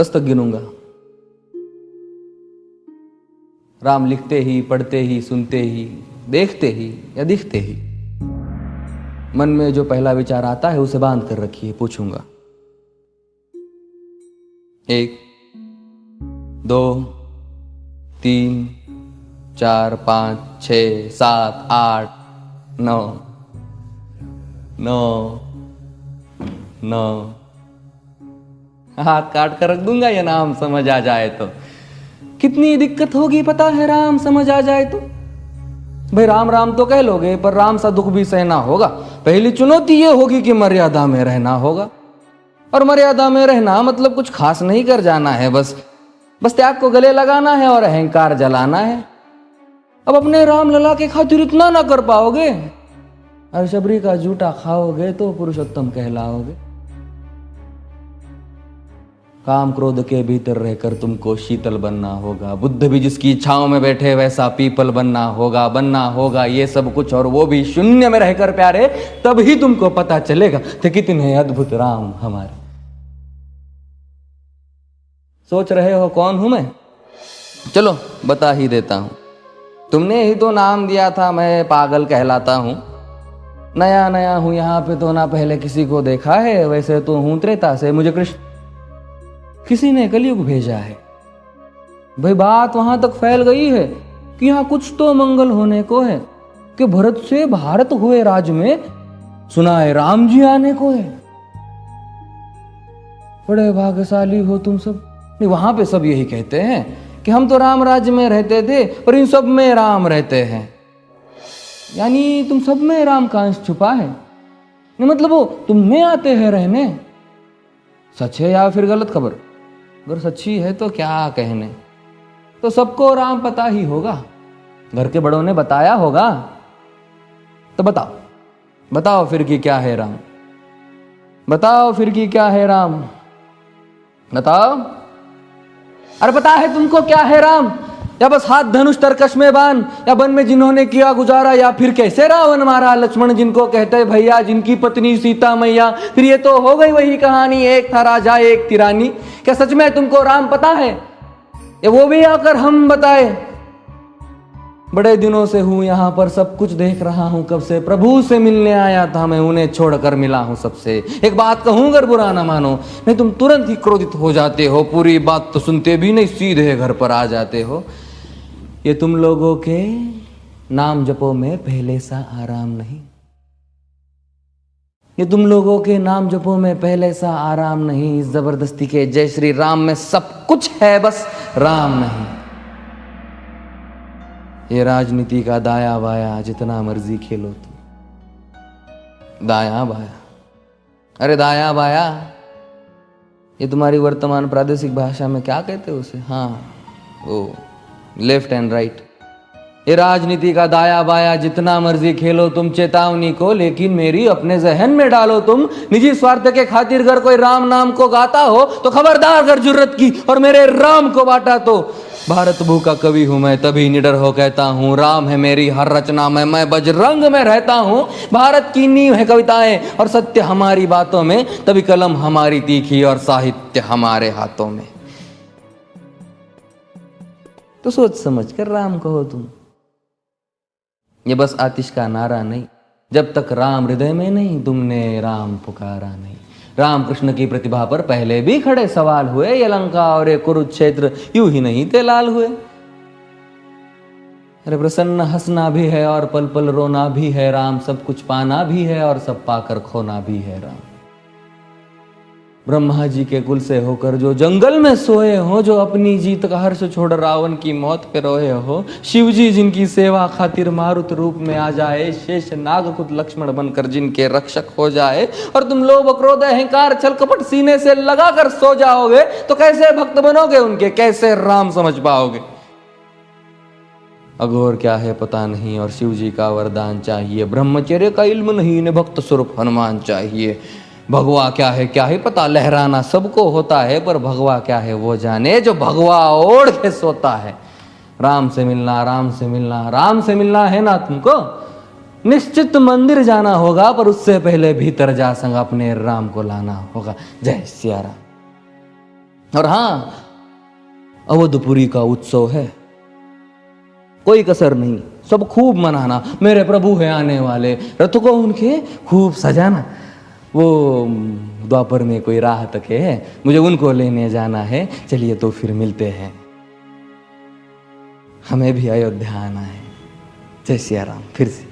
10 तक गिनूंगा। राम लिखते ही, पढ़ते ही, सुनते ही, देखते ही या दिखते ही मन में जो पहला विचार आता है उसे बांध कर रखिए। पूछूंगा 1 2 3 4 5 6 7 8 9 9 9। हाथ काट कर रख दूंगा ये नाम समझ आ जाए तो। कितनी दिक्कत होगी पता है राम समझ आ जाए तो। भाई राम राम तो कह लोगे पर राम सा दुख भी सहना होगा। पहली चुनौती ये होगी कि मर्यादा में रहना होगा। और मर्यादा में रहना मतलब कुछ खास नहीं कर जाना है, बस त्याग को गले लगाना है और अहंकार जलाना है। अब अपने राम लला के खातिर इतना ना कर पाओगे और शबरी का जूठा खाओगे तो पुरुषोत्तम कहलाओगे। काम क्रोध के भीतर रहकर तुमको शीतल बनना होगा। बुद्ध भी जिसकी इच्छाओं में बैठे वैसा पीपल बनना होगा ये सब कुछ, और वो भी शून्य में रहकर प्यारे। तभी तुमको पता चलेगा कि कितने अद्भुत राम हमारे। सोच रहे हो कौन हूं मैं? चलो बता ही देता हूं। तुमने ही तो नाम दिया था मैं पागल कहलाता हूं। नया नया हूं यहाँ पे तो ना पहले किसी को देखा है। वैसे तो हूं त्रेता से, मुझे कृष्ण किसी ने कलयुग भेजा है। भाई बात वहां तक फैल गई है कि यहाँ कुछ तो मंगल होने को है कि भरत से भारत हुए राज में सुना है राम जी आने को है। बड़े भाग्यशाली हो तुम सब। नहीं, वहां पे सब यही कहते हैं कि हम तो राम राज्य में रहते थे पर इन सब में राम रहते हैं। यानी तुम सब में राम का अंश छुपा है। नहीं मतलब वो तुम में आते हैं रहने। सच है या फिर गलत खबर? अगर सच्ची है तो क्या कहने। तो सबको राम पता ही होगा, घर के बड़ों ने बताया होगा। तो बताओ फिर कि क्या है राम। बताओ फिर कि क्या है राम। बताओ। अरे पता है तुमको क्या है राम? या बस हाथ धनुष तरकश में बांध, या वन में जिन्होंने किया गुजारा, या फिर कैसे रावण मारा लक्ष्मण जिनको कहते भैया, जिनकी पत्नी सीता मैया। फिर ये तो हो गई वही कहानी, एक था राजा एक थी रानी। क्या सच में तुमको राम पता है? या वो भी आकर हम बताए? बड़े दिनों से हूं यहां पर, सब कुछ देख रहा हूं कब से। प्रभु से मिलने आया था मैं, उन्हें छोड़कर मिला हूं सबसे। एक बात कहूं अगर बुरा ना मानो, नहीं तुम तुरंत ही क्रोधित हो जाते हो। पूरी बात तो सुनते भी नहीं, सीधे घर पर आ जाते हो। ये तुम लोगों के नाम जपो में पहले सा आराम नहीं। ये तुम लोगों के नाम जपो में पहले सा आराम नहीं। इस जबरदस्ती के जय श्री राम में सब कुछ है, बस राम नहीं। ये राजनीति का दाया बाया जितना मर्जी खेलो तुम। दाया बाया, अरे दाया बाया ये तुम्हारी वर्तमान प्रादेशिक भाषा में क्या कहते हो उसे? हाँ वो लेफ्ट एंड राइट। ये राजनीति का दाया बाया जितना मर्जी खेलो तुम चेतावनी को, लेकिन मेरी अपने जहन में डालो तुम। निजी स्वार्थ के खातिर अगर कोई राम नाम को गाता हो तो खबरदार अगर जुर्रत की और मेरे राम को बांटा तो। भारत भू का कवि हूं मैं, तभी निडर हो कहता हूं राम है मेरी हर रचना में। मैं बजरंग में रहता हूं, भारत की नींव है कविताएं और सत्य हमारी बातों में। तभी कलम हमारी तीखी और साहित्य हमारे हाथों में। तो सोच समझ कर राम कहो तुम। ये बस आतिश का नारा नहीं, जब तक राम हृदय में नहीं तुमने राम पुकारा नहीं। राम कृष्ण की प्रतिभा पर पहले भी खड़े सवाल हुए। ये लंका और ये कुरुक्षेत्र यूं ही नहीं थे लाल हुए। अरे प्रसन्न हंसना भी है और पल पल रोना भी है राम। सब कुछ पाना भी है और सब पाकर खोना भी है राम। ब्रह्मा जी के कुल से होकर जो जंगल में सोए हो, जो अपनी जीत का हर्ष छोड़ रावण की मौत पे रोए हो। शिव जी जिनकी सेवा खातिर मारुत रूप में आ जाए। शेष नाग खुद लक्ष्मण बनकर जिनके रक्षक हो जाए। और तुम लोभ क्रोध अहंकार छल कपट सीने से लगाकर सो जाओगे तो कैसे भक्त बनोगे उनके, कैसे राम समझ पाओगे? अघोर क्या है पता नहीं और शिव जी का वरदान चाहिए। ब्रह्मचर्य का इल्म नहीं, इन्हें भक्त स्वरूप हनुमान चाहिए। भगवा क्या है पता, लहराना सबको होता है पर भगवा क्या है वो जाने जो भगवा ओढ़ के सोता है। राम से मिलना, राम से मिलना, राम से मिलना है ना तुमको? निश्चित मंदिर जाना होगा पर उससे पहले भीतर जा संग अपने राम को लाना होगा। जय सिया राम। और हाँ, अवधपुरी का उत्सव है, कोई कसर नहीं, सब खूब मनाना। मेरे प्रभु है आने वाले, रथ को उनके खूब सजाना। वो द्वापर में कोई राह तके है, मुझे उनको लेने जाना है। चलिए तो फिर मिलते हैं, हमें भी अयोध्या आना है। जय सिया राम। फिर से